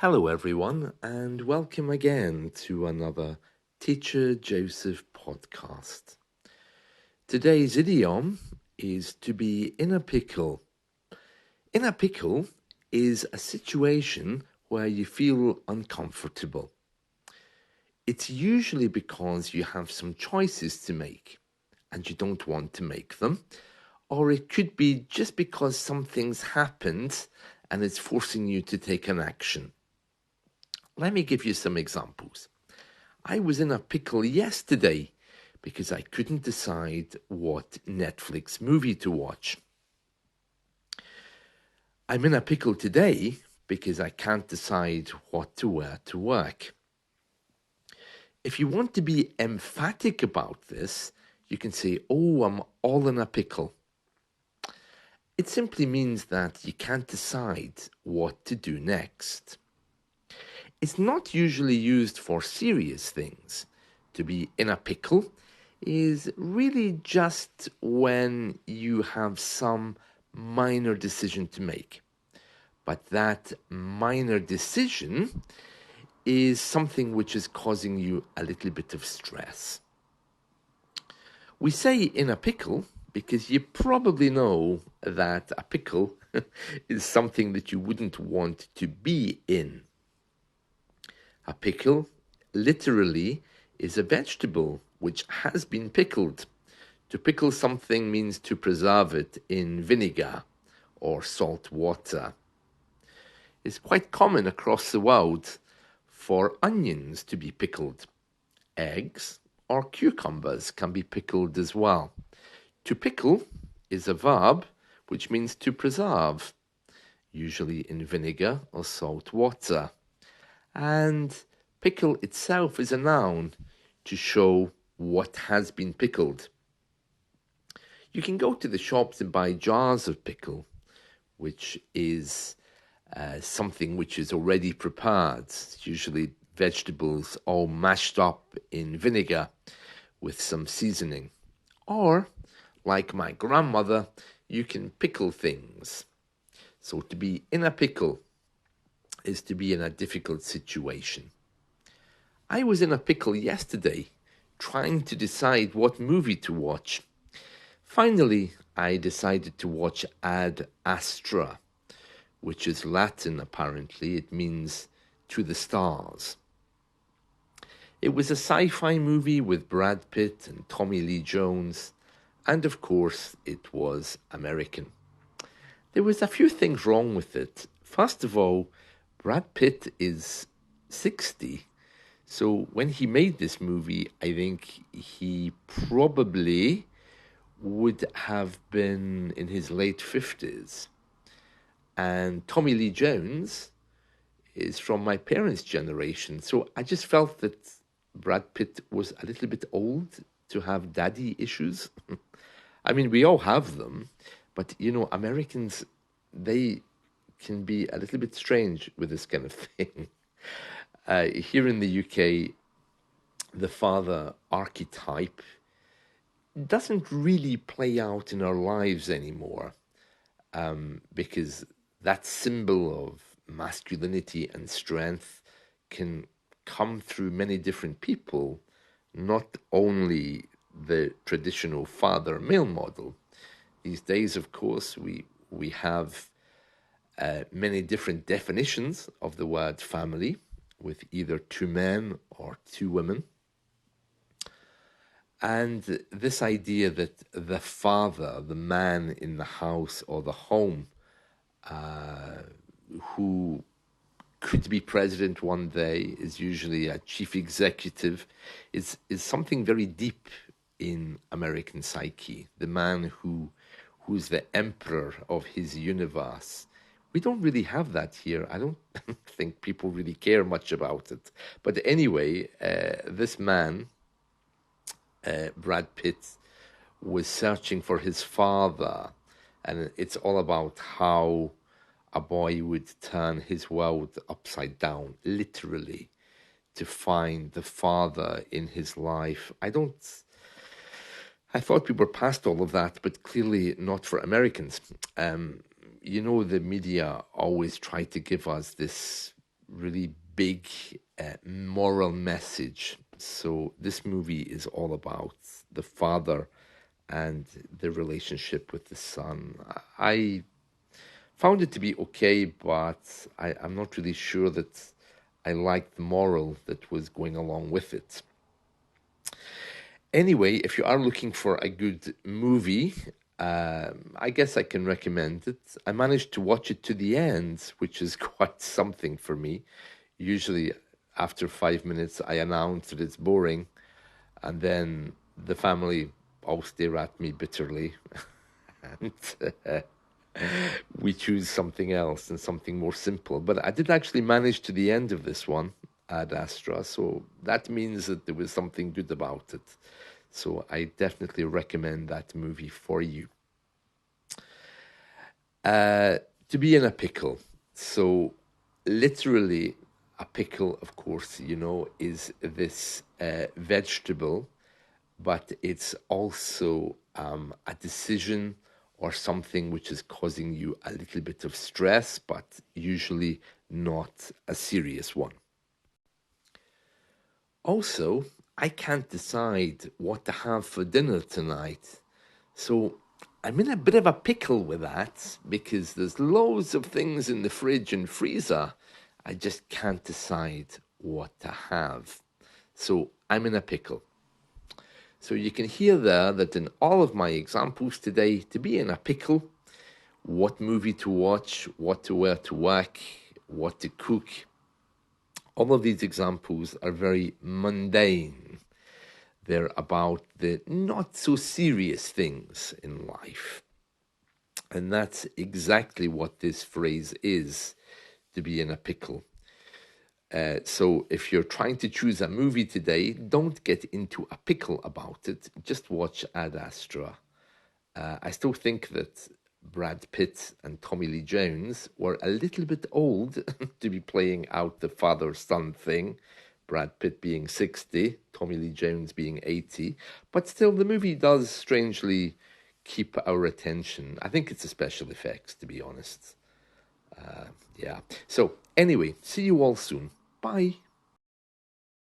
Hello, everyone, and welcome again to another Teacher Joseph podcast. Today's idiom is to be in a pickle. In a pickle is a situation where you feel uncomfortable. It's usually because you have some choices to make and you don't want to make them, or it could be just because something's happened and it's forcing you to take an action. Let me give you some examples. I was in a pickle yesterday because I couldn't decide what Netflix movie to watch. I'm in a pickle today because I can't decide what to wear to work. If you want to be emphatic about this, you can say, "Oh, I'm all in a pickle." It simply means that you can't decide what to do next. It's not usually used for serious things. To be in a pickle is really just when you have some minor decision to make. But that minor decision is something which is causing you a little bit of stress. We say in a pickle because you probably know that a pickle is something that you wouldn't want to be in. A pickle, literally, is a vegetable which has been pickled. To pickle something means to preserve it in vinegar or salt water. It's quite common across the world for onions to be pickled. Eggs or cucumbers can be pickled as well. To pickle is a verb which means to preserve, usually in vinegar or salt water. And pickle itself is a noun to show what has been pickled. You can go to the shops and buy jars of pickle, which is something which is already prepared. It's usually vegetables all mashed up in vinegar with some seasoning. Or, like my grandmother, you can pickle things. So to be in a pickle is to be in a difficult situation. I was in a pickle yesterday, trying to decide what movie to watch. Finally, I decided to watch Ad Astra, which is Latin apparently. It means to the stars. It was a sci-fi movie with Brad Pitt and Tommy Lee Jones, and of course, it was American. There was a few things wrong with it. First of all, Brad Pitt is 60. So when he made this movie, I think he probably would have been in his late 50s. And Tommy Lee Jones is from my parents' generation. So I just felt that Brad Pitt was a little bit old to have daddy issues. I mean, we all have them, but Americans, they can be a little bit strange with this kind of thing. Here in the UK, the father archetype doesn't really play out in our lives anymore, because that symbol of masculinity and strength can come through many different people, not only the traditional father male model. These days, of course, we have many different definitions of the word family, with either two men or two women. And this idea that the father, the man in the house or the home, who could be president one day, is usually a chief executive, is something very deep in American psyche. The man who's the emperor of his universe. We don't really have that here. I don't think people really care much about it. But anyway, this man, Brad Pitt, was searching for his father, and it's all about how a boy would turn his world upside down, literally, to find the father in his life. I thought we were past all of that, but clearly not for Americans. The media always try to give us this really big moral message. So this movie is all about the father and the relationship with the son. I found it to be okay, but I'm not really sure that I liked the moral that was going along with it. Anyway, if you are looking for a good movie, I guess I can recommend it. I managed to watch it to the end, which is quite something for me. Usually, after 5 minutes, I announce that it's boring, and then the family all stare at me bitterly, and we choose something else and something more simple. But I did actually manage to the end of this one, Ad Astra, so that means that there was something good about it. So I definitely recommend that movie for you. To be in a pickle. So literally, a pickle, of course, is this vegetable, but it's also a decision or something which is causing you a little bit of stress, but usually not a serious one. Also, I can't decide what to have for dinner tonight. So I'm in a bit of a pickle with that because there's loads of things in the fridge and freezer. I just can't decide what to have. So I'm in a pickle. So you can hear there that in all of my examples today, to be in a pickle, what movie to watch, what to wear to work, what to cook, all of these examples are very mundane. They're about the not so serious things in life. And that's exactly what this phrase is, to be in a pickle. So if you're trying to choose a movie today, don't get into a pickle about it. Just watch Ad Astra. I still think that Brad Pitt and Tommy Lee Jones were a little bit old to be playing out the father-son thing. Brad Pitt being 60, Tommy Lee Jones being 80. But still, the movie does strangely keep our attention. I think it's the special effects, to be honest. Yeah. So, anyway, see you all soon. Bye.